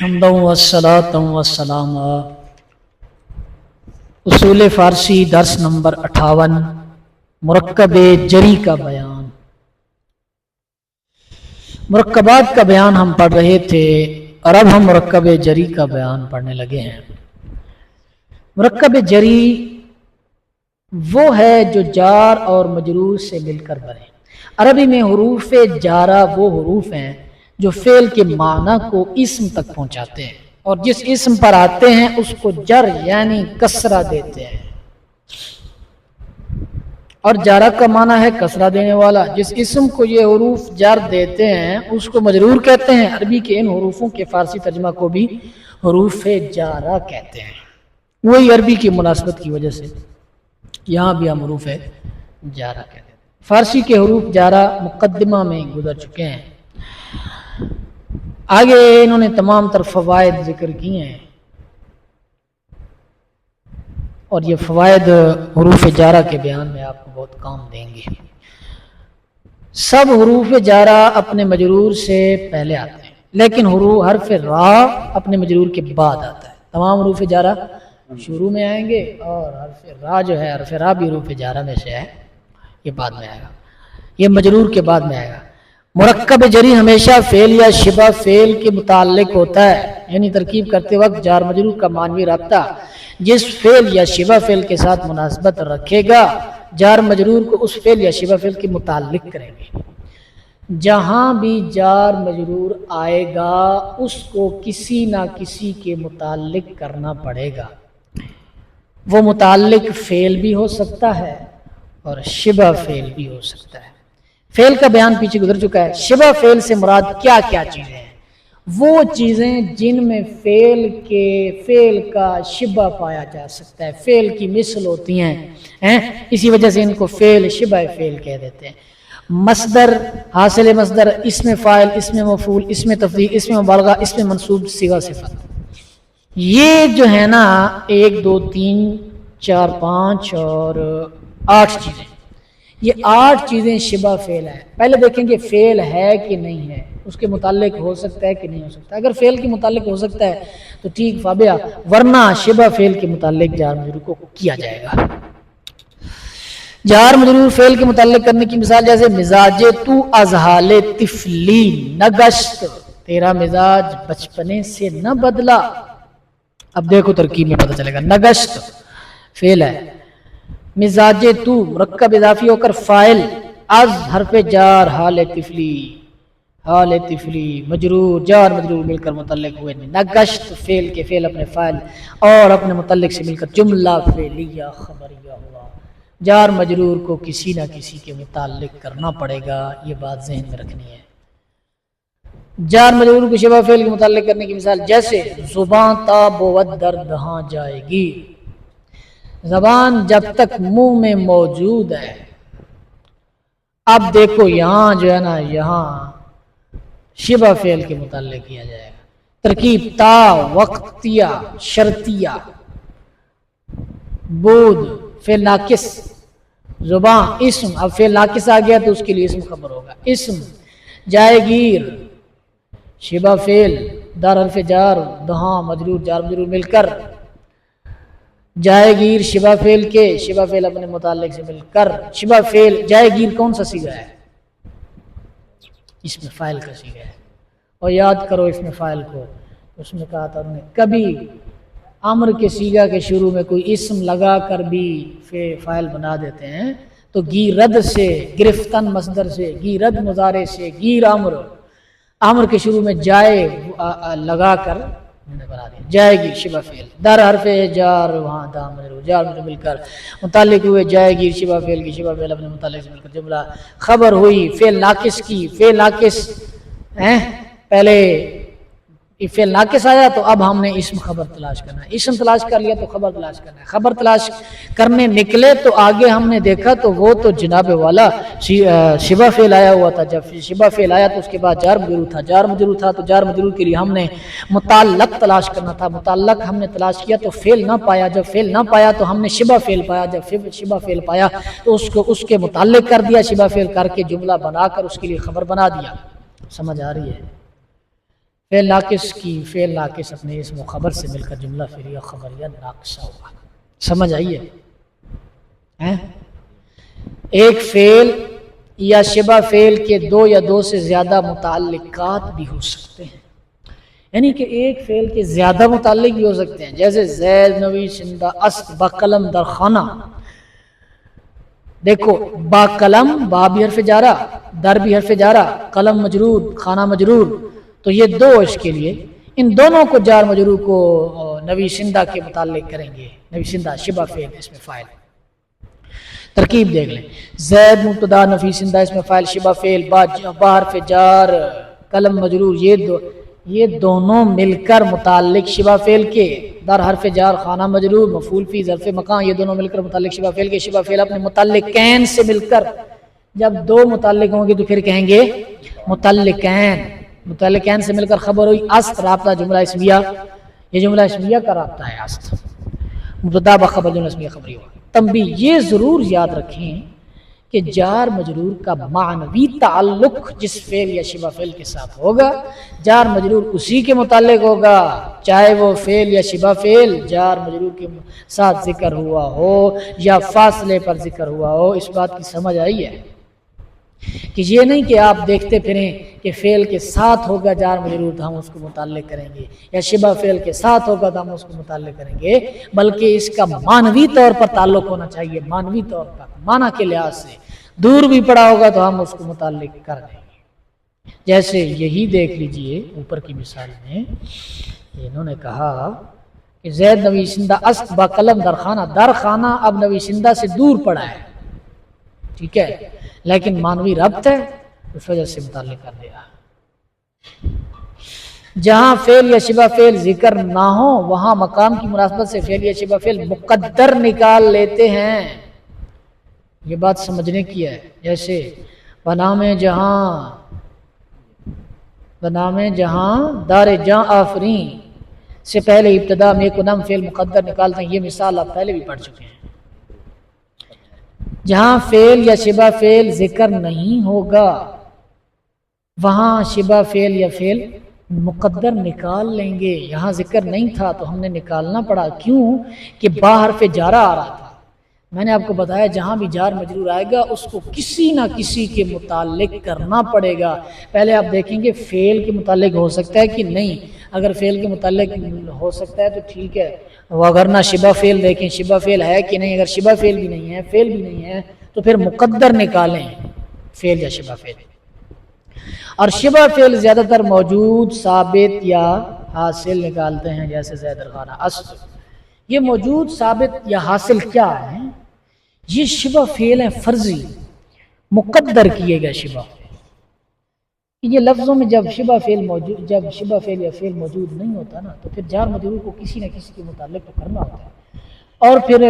حمدا والصلاۃ والسلام اصول فارسی درس نمبر 58 مرکب جری کا بیان۔ مرکبات کا بیان ہم پڑھ رہے تھے اور اب ہم مرکب جری کا بیان پڑھنے لگے ہیں۔ مرکب جری وہ ہے جو جار اور مجرور سے مل کر بنے۔ عربی میں حروف جارہ وہ حروف ہیں جو فعل کے معنی کو اسم تک پہنچاتے ہیں اور جس اسم پر آتے ہیں اس کو جر یعنی کسرہ دیتے ہیں، اور جارہ کا معنی ہے کسرہ دینے والا۔ جس اسم کو یہ حروف جر دیتے ہیں اس کو مجرور کہتے ہیں۔ عربی کے ان حروفوں کے فارسی ترجمہ کو بھی حروف جارہ کہتے ہیں، وہی عربی کی مناسبت کی وجہ سے یہاں بھی ہم حروف جارہ کہتے ہیں۔ فارسی کے حروف جارہ مقدمہ میں گزر چکے ہیں، آگے انہوں نے تمام تر فوائد ذکر کیے ہیں اور یہ فوائد حروف جارہ کے بیان میں آپ کو بہت کام دیں گے۔ سب حروف جارہ اپنے مجرور سے پہلے آتے ہیں، لیکن حرف را اپنے مجرور کے بعد آتا ہے۔ تمام حروف جارہ شروع میں آئیں گے اور حرف را جو ہے، حرف را بھی حروف جارہ میں سے ہے، یہ بعد میں آئے گا، یہ مجرور کے بعد میں آئے گا۔ مرکب جری ہمیشہ فعل یا شبہ فعل کے متعلق ہوتا ہے، یعنی ترکیب کرتے وقت جار مجرور کا معنوی رابطہ جس فعل یا شبہ فعل کے ساتھ مناسبت رکھے گا جار مجرور کو اس فعل یا شبہ فعل کے متعلق کریں گے۔ جہاں بھی جار مجرور آئے گا اس کو کسی نہ کسی کے متعلق کرنا پڑے گا۔ وہ متعلق فعل بھی ہو سکتا ہے اور شبہ فعل بھی ہو سکتا ہے۔ فعل کا بیان پیچھے گزر چکا ہے۔ شبہ فعل سے مراد کیا کیا چیزیں ہیں؟ وہ چیزیں جن میں فعل کا شبہ پایا جا سکتا ہے، فعل کی مثل ہوتی ہیں، اسی وجہ سے ان کو فعل شبہ فعل کہہ دیتے ہیں۔ مصدر، حاصل مصدر، اسم فاعل، اسم مفعول، اسم تفضیل، اسم مبالغہ، اسم منصوب، صیغہ صفت، یہ جو ہے نا 1 2 3 4 5 اور 8 چیزیں، یہ 8 چیزیں شبہ فعل ہے۔ پہلے دیکھیں گے فعل ہے کہ نہیں ہے، اس کے متعلق ہو سکتا ہے کہ نہیں ہو سکتا۔ اگر فعل کے متعلق ہو سکتا ہے تو ٹھیک فابیا، ورنہ شبہ فعل کے متعلق جار مجرور کو کیا جائے گا۔ جار مجرور فعل کے متعلق کرنے کی مثال جیسے مزاج تو از حال طفلی نگشت، تیرا مزاج بچپنے سے نہ بدلا۔ اب دیکھو ترکیب میں پتہ چلے گا، نگشت فعل ہے، مزاج تو مرکب اضافی ہو کر فاعل، از حرف جار، حال طفلی، حال طفلی مجرور، جار مجرور مل کر متعلق ہوئے، نگشت فعل کے فعل اپنے فاعل اور اپنے متعلق سے مل کر جملہ فعلیہ خبریہ ہوا۔ جار مجرور کو کسی نہ کسی کے متعلق کرنا پڑے گا، یہ بات ذہن میں رکھنی ہے۔ جار مجرور کو شبہ فعل کے متعلق کرنے کی مثال جیسے زبان تا بود در دہاں جائے گی، زبان جب تک منہ میں موجود ہے۔ اب دیکھو یہاں جو ہے نا، یہاں شبہ فعل کے متعلق کیا جائے گا۔ ترکیب تا وقتیہ شرطیہ، بود فعل ناقص، زبان اسم، اب فعل ناقص آ گیا تو اس کے لیے اسم خبر ہوگا۔ اسم جائے گیر شبہ فعل، در حرف جار، دہاں مجرور، جار مجرور مل کر جائے گیر شبہ فعل کے، شبہ فعل اپنے متعلق سے مل کر، شبہ فعل جائے گیر کون سا صیغہ ہے؟ اسم فاعل کا صیغہ ہے، اور یاد کرو اسم فاعل کو، اس میں کہا تھا انہوں نے کبھی امر کے صیغہ کے شروع میں کوئی اسم لگا کر بھی فاعل بنا دیتے ہیں تو گیرد سے، گرفتن مصدر سے، گیرد مضارع سے، گیر امر کے شروع میں جائے لگا کر بنا دیا، جائے گی شبہ فعل، در حرف جار، وہاں دا مجرور، جار مجرور مل کر متعلق ہوئے، جائے گی شبہ فعل کی، شبہ فعل اپنے متعلق سے مل کر جملہ خبر ہوئی فعل ناقص کی۔ فعل ناقص پہلے فعل ناقص آیا تو اب ہم نے اسم خبر تلاش کرنا ہے، اسم تلاش کر لیا تو خبر تلاش کرنا ہے۔ خبر تلاش کرنے نکلے تو آگے ہم نے دیکھا تو وہ تو جناب والا شبہ فعل آیا ہوا تھا۔ جب شبہ فعل آیا تو اس کے بعد جار مجرور تھا، جار مجرور تھا تو جار مجرور کے لیے ہم نے متعلق تلاش کرنا تھا، متعلق ہم نے تلاش کیا تو فعل نہ پایا، جب فعل نہ پایا تو ہم نے شبہ فعل پایا، جب شبہ فعل پایا تو اس کو اس کے متعلق کر دیا، شبہ فعل کر کے جملہ بنا کر اس کے لیے خبر بنا دیا۔ سمجھ آ رہی ہے؟ فعل ناقص کی فعل ناقص اپنے اسم و خبر سے مل کر جملہ فعلیہ خبریہ ناقصہ ہوگا. سمجھ آئیے؟ ایک فعل یا شبہ فعل کے دو یا دو سے زیادہ متعلقات بھی ہو سکتے ہیں، یعنی کہ ایک فعل کے زیادہ متعلق بھی ہو سکتے ہیں، جیسے زید نویسندہ اسد با قلم در خانہ. دیکھو با قلم، با بھی حرف جارہ، در بھی حرف جارہ، قلم مجرور، خانہ مجرور، تو یہ دو اس کے لیے، ان دونوں کو جار مجرور کو نویسندہ کے متعلق کریں گے. نویسندہ شبہ فعل اس میں فاعل. ترکیب دیکھ لیں، زید مبتدا نویسندہ اس میں فاعل شبہ فعل با حرف جار قلم مجرور، یہ دونوں مل کر متعلق شبہ فعل کے، در حرف جار خانہ مجرور مفعول فی ظرف مکان، یہ دونوں مل کر متعلق شبہ فعل کے. شبہ فعل اپنے متعلقین سے مل کر، جب دو متعلق ہوں گے تو پھر کہیں گے متعلقین. متعلقین سے مل کر خبر ہوئی است رابطہ جملہ اسمیہ، یہ جملہ اسمیہ کا رابطہ ہے است، مبتدا بخبر جملہ اسمیہ خبری ہوگا. تنبیہ، یہ ضرور یاد رکھیں کہ جار مجرور کا معنوی تعلق جس فعل یا شبہ فعل کے ساتھ ہوگا، جار مجرور اسی کے متعلق ہوگا، چاہے وہ فعل یا شبہ فعل جار مجرور کے ساتھ ذکر ہوا ہو یا فاصلے پر ذکر ہوا ہو. اس بات کی سمجھ آئی ہے کہ یہ نہیں کہ آپ دیکھتے پھریں کہ فعل کے ساتھ ہوگا جار مجرور تو ہم اس کو متعلق کریں گے، یا شبہ فعل کے ساتھ ہوگا تو ہم اس کو متعلق کریں گے، بلکہ اس کا معنوی طور پر تعلق ہونا چاہیے. معنوی طور پر، معنی کے لحاظ سے دور بھی پڑا ہوگا تو ہم اس کو متعلق کر دیں گے. جیسے یہی دیکھ لیجئے اوپر کی مثال میں انہوں نے کہا کہ زید نویسندہ است با قلم در خانہ. در خانہ اب نویسندہ سے دور پڑا ہے، ٹھیک ہے، لیکن معنوی ربط ہے، اس وجہ سے متعلق کر دیا. جہاں فعل یا شبہ فعل ذکر نہ ہو وہاں مقام کی مناسبت سے فعل یا شبہ فعل مقدر نکال لیتے ہیں. یہ بات سمجھنے کی ہے. جیسے بنام جہاں دار جاں آفرین سے پہلے ابتدا میں کنم فعل مقدر نکالتے ہیں. یہ مثال آپ پہلے بھی پڑھ چکے ہیں. جہاں فعل یا شبہ فعل ذکر نہیں ہوگا وہاں شبہ فعل یا فعل مقدر نکال لیں گے. یہاں ذکر نہیں تھا تو ہم نے نکالنا پڑا، کیوں کہ با حرف جارہ آ رہا تھا. میں نے آپ کو بتایا جہاں بھی جار مجرور آئے گا اس کو کسی نہ کسی کے متعلق کرنا پڑے گا. پہلے آپ دیکھیں گے فعل کے متعلق ہو سکتا ہے کہ نہیں. اگر فعل کے متعلق ہو سکتا ہے تو ٹھیک ہے، اگر نہ شبہ فعل دیکھیں شبہ فعل ہے کہ نہیں. اگر شبہ فعل بھی نہیں ہے، فعل بھی نہیں ہے، تو پھر مقدر نکالیں فعل یا شبہ فعل. اور شبہ فعل زیادہ تر موجود، ثابت یا حاصل نکالتے ہیں، جیسے زید الخانہ اسد. یہ موجود، ثابت یا حاصل کیا ہے؟ یہ شبہ فعل ہیں فرضی، مقدر کیے گئے شبہ فعل. یہ لفظوں میں جب شبہ فعل یا فعل موجود نہیں ہوتا نا تو پھر جار مجرور کو کسی نہ کسی کے متعلق تو کرنا ہوتا ہے. اور پھر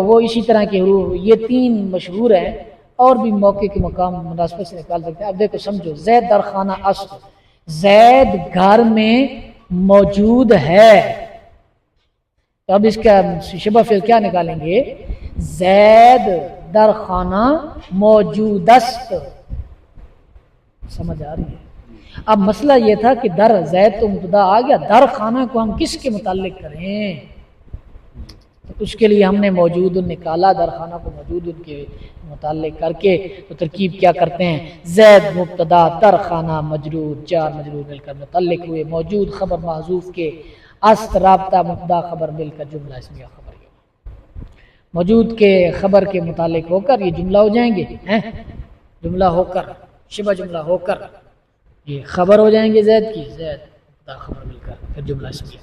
وہ اسی طرح کے حروف، یہ تین مشہور ہیں، اور بھی موقع کے مقام مناسبت سے نکال سکتے ہیں. اب دیکھو سمجھو، زید در خانہ اسد، زید گھر میں موجود ہے. تو اب اس کا شبہ فعل کیا نکالیں گے؟ زید در خانہ موجود است. سمجھ آ رہی ہے؟ اب مسئلہ یہ تھا کہ در زید تو مبتدا آ گیا، در خانہ کو ہم کس کے متعلق کریں؟ تو اس کے لیے ہم نے موجود نکالا، در خانہ کو موجود کے متعلق کر کے تو ترکیب کیا کرتے ہیں؟ زید مبتدا در خانہ مجرور، جار مجرور مل کر متعلق ہوئے، موجود خبر محذوف کے، است رابطہ مبتدا خبر مل کر جملہ اسمیہ خبر. موجود کے خبر کے متعلق ہو کر یہ جملہ ہو جائیں گے، جملہ ہو کر، شبہ جملہ ہو کر یہ خبر ہو جائیں گے زید کی، زید مبتدا خبر مل کر پھر جملہ اسمیہ.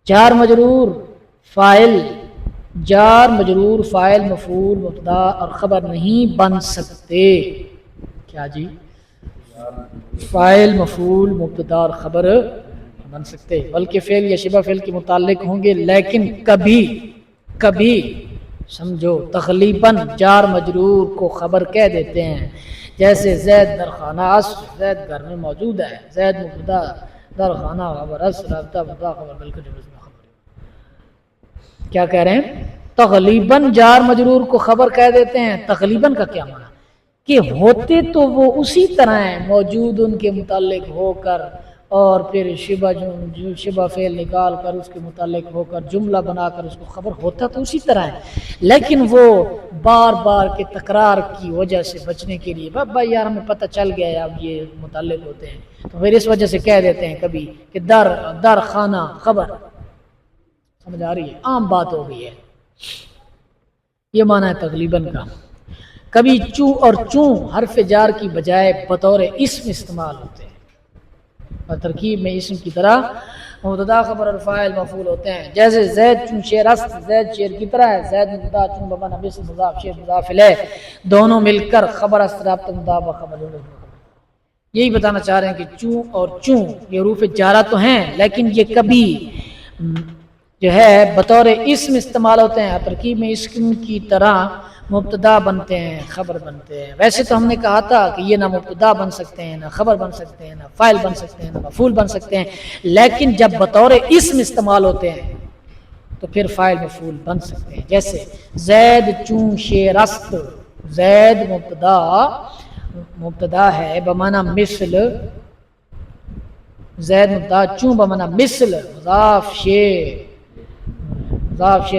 جار مجرور فاعل، جار مجرور فاعل مفعول مبتدا اور خبر نہیں بن سکتے. کیا جی؟ فاعل مفعول مبتدا اور خبر بن سکتے، بلکہ فعل یا شبہ فعل کے متعلق ہوں گے. لیکن کبھی سمجھو تغلیباً جار مجرور کو خبر کہہ دیتے ہیں. جیسے زید در خانہ اسد، زید گھر میں موجود ہے، زید مبتدا در خانہ خبر اسد رابطہ مبتدا خبر مل کر جملہ اسمیہ خبر. کیا کہہ رہے ہیں؟ تغلیباً جار مجرور کو خبر کہہ دیتے ہیں. تغلیباً کا کیا معنی؟ کہ ہوتے تو وہ اسی طرح ہیں، موجود ان کے متعلق ہو کر اور پھر شبہ فعل نکال کر اس کے متعلق ہو کر جملہ بنا کر اس کو خبر ہوتا تو اسی طرح ہے، لیکن وہ بار بار کے تکرار کی وجہ سے بچنے کے لیے بھائی یار ہمیں پتہ چل گیا ہے اب یہ متعلق ہوتے ہیں، تو پھر اس وجہ سے کہہ دیتے ہیں کبھی کہ در خانہ خبر، سمجھ آ رہی ہے، عام بات ہو گئی ہے، یہ معنی ہے تغلیباً کا۔ کبھی چوں اور چوں حرف جار کی بجائے بطور اسم استعمال ہوتے ہیں اور ترکیب میں اسم کی طرح مبتدا خبر اور فاعل مفعول ہوتے ہیں، جیسے زید چون شیر است، زید شیر کی طرح ہے، زید مبتدا چون بمعنی مثل مضاف شیر مضاف الیہ، دونوں مل کر خبر است رابطہ مضاف خبر۔ یہی بتانا چاہ رہے ہیں کہ چوں اور چوں یہ حروف جارہ تو ہیں، لیکن یہ کبھی جو ہے بطور اسم استعمال ہوتے ہیں، ترکیب میں اسم کی طرح مبتدا بنتے ہیں، خبر بنتے ہیں۔ ویسے تو ہم نے کہا تھا کہ یہ نہ مبتدا بن سکتے ہیں، نہ خبر بن سکتے ہیں، نہ فاعل بن سکتے ہیں، نہ مفعول بن سکتے ہیں، لیکن جب بطور اسم استعمال ہوتے ہیں تو پھر فاعل مفعول بن سکتے ہیں، جیسے زید چون شیر است، زید مبتدا ہے بمعنی مثل، زید مبتدا چون بمعنی مثل مضاف شیر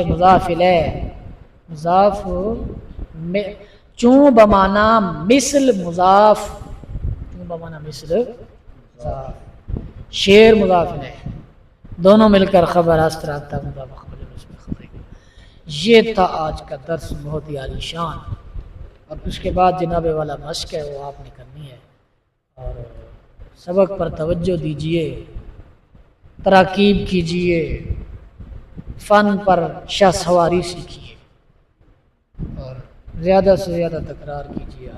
مضاف الیہ، مضاف چون بمعنی مثل مضاف، چون بمعنی مثل مضاف، شیر مضاف الیہ، دونوں مل کر خبر است رابطہ مضاف خبر۔ یہ تھا آج کا درس، بہت ہی عالی شان، اور اس کے بعد جناب والا مشق ہے وہ آپ نے کرنی ہے، اور سبق پر توجہ دیجئے، تراکیب کیجئے، فن پر شاہ سواری سیکھیے اور زیادہ سے زیادہ تکرار کیجیے۔